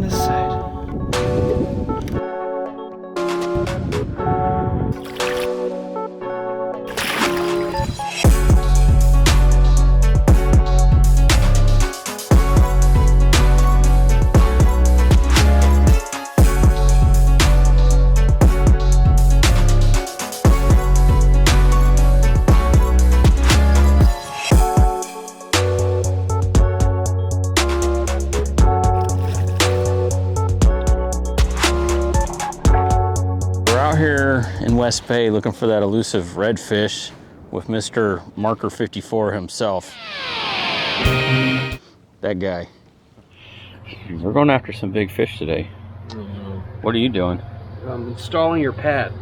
this side. Here in West Bay looking for that elusive redfish with Mr. Marker 54 himself. That guy. We're going after some big fish today. What are you doing? I'm installing your pad.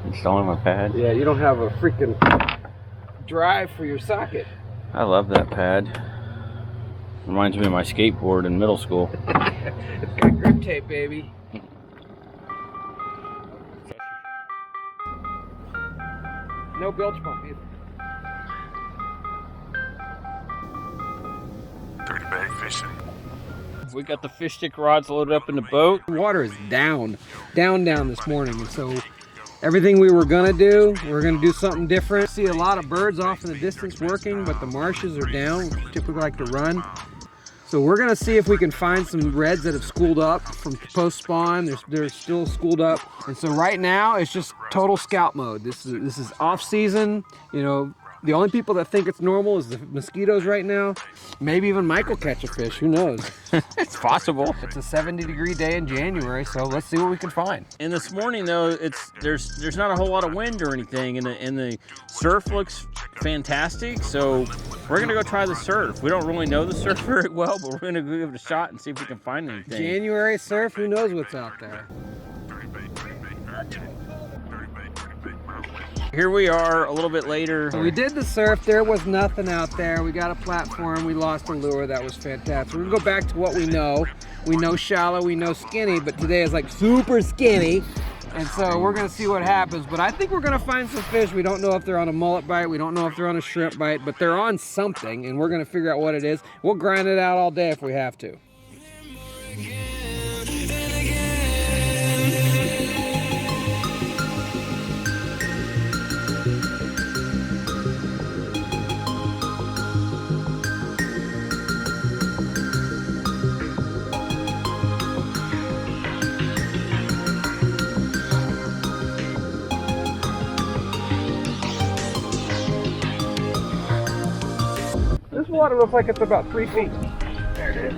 Installing my pad? Yeah, you don't have a freaking drive for your socket. I love that pad. Reminds me of my skateboard in middle school. It's got grip tape, baby. No bilge pump either. Dirty bag fishing. We got the fish stick rods loaded up in the boat. The water is down this morning, and so everything we were gonna do, we're gonna do something different. See a lot of birds off in the distance working, but the marshes are down. We typically like to run. So we're gonna see if we can find some reds that have schooled up from post spawn. They're still schooled up, and so right now it's just total scout mode. This is off season. You know, the only people that think it's normal is the mosquitoes right now. Maybe even Mike will catch a fish. Who knows? It's possible. It's a 70-degree day in January, so let's see what we can find. And this morning though, there's not a whole lot of wind or anything, and the surf looks fantastic. So we're gonna go try the surf. We don't really know the surf very well, but we're gonna give it a shot and see if we can find anything. January surf, who knows what's out there? Here we are a little bit later. So we did the surf, there was nothing out there. We got a platform, we lost a lure, that was fantastic. We're gonna go back to what we know. We know shallow, we know skinny, but today is like super skinny. And so we're gonna see what happens, but I think we're gonna find some fish. We don't know if they're on a mullet bite, we don't know if they're on a shrimp bite, but they're on something, and we're gonna figure out what it is. We'll grind it out all day if we have to. This water looks like it's about 3 feet. There it is.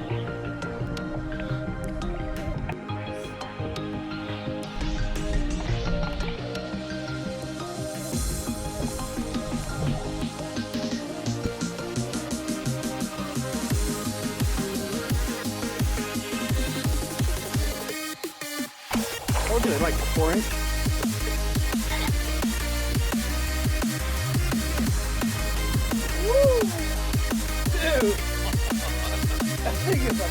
I told you they like the 4-inch. Dude, that thing is a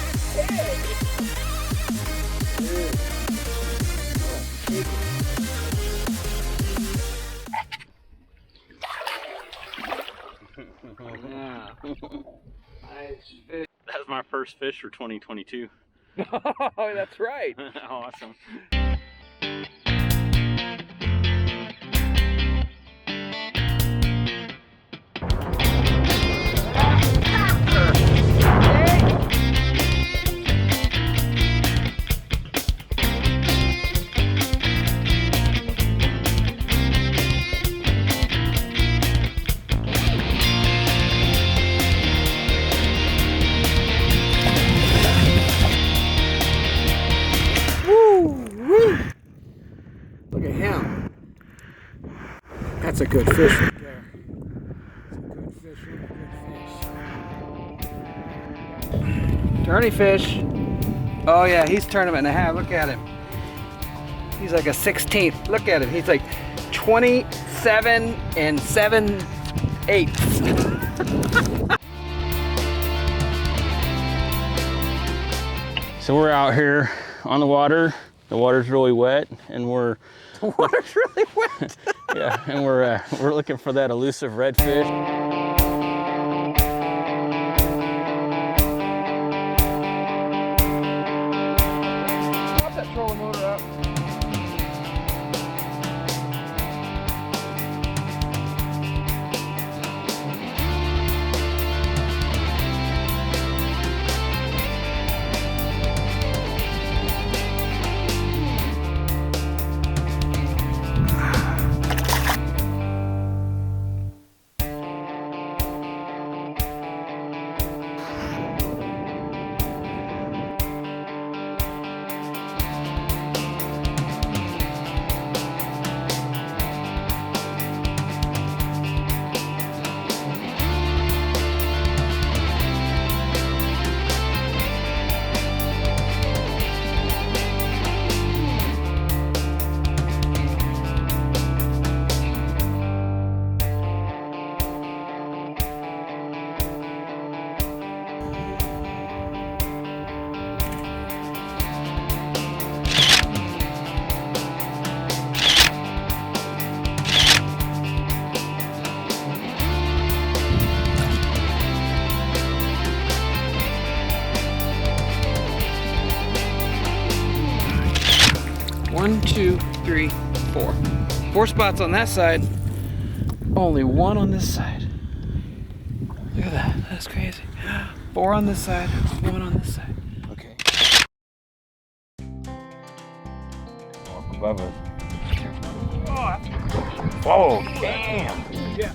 pig. Dude. Yeah. Nice fish. That was my first fish for 2022. Oh, that's right. Awesome. Look at him. That's a good fish right there. That's a good fish. Turny fish. Oh yeah, he's tournament and a half. Look at him. He's like a 16th. Look at him. He's like 27 and 7/8. So we're out here on the water. The water's really wet, and we're The water's really wet. yeah, and we're looking for that elusive redfish. 1, 2, 3, 4. 4 spots on that side. Only 1 on this side. Look at that. That's crazy. 4 on this side. 1 on this side. Okay. Walk above us. Whoa, damn. Yeah.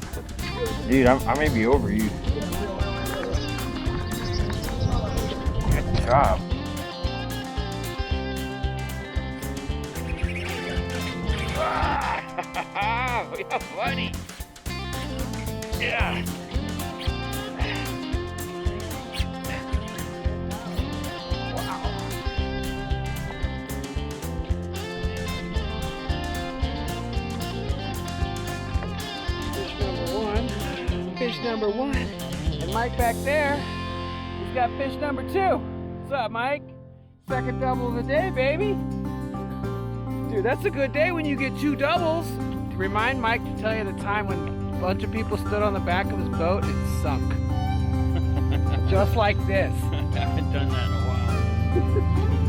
Dude, I may be over you. Good job. We have funny. Yeah. Fish number 1. And Mike back there, he's got fish number 2. What's up, Mike? Second double of the day, baby. Dude, that's a good day when you get 2 doubles. To remind Mike to tell you the time when a bunch of people stood on the back of his boat and it sunk. Just like this. I haven't done that in a while.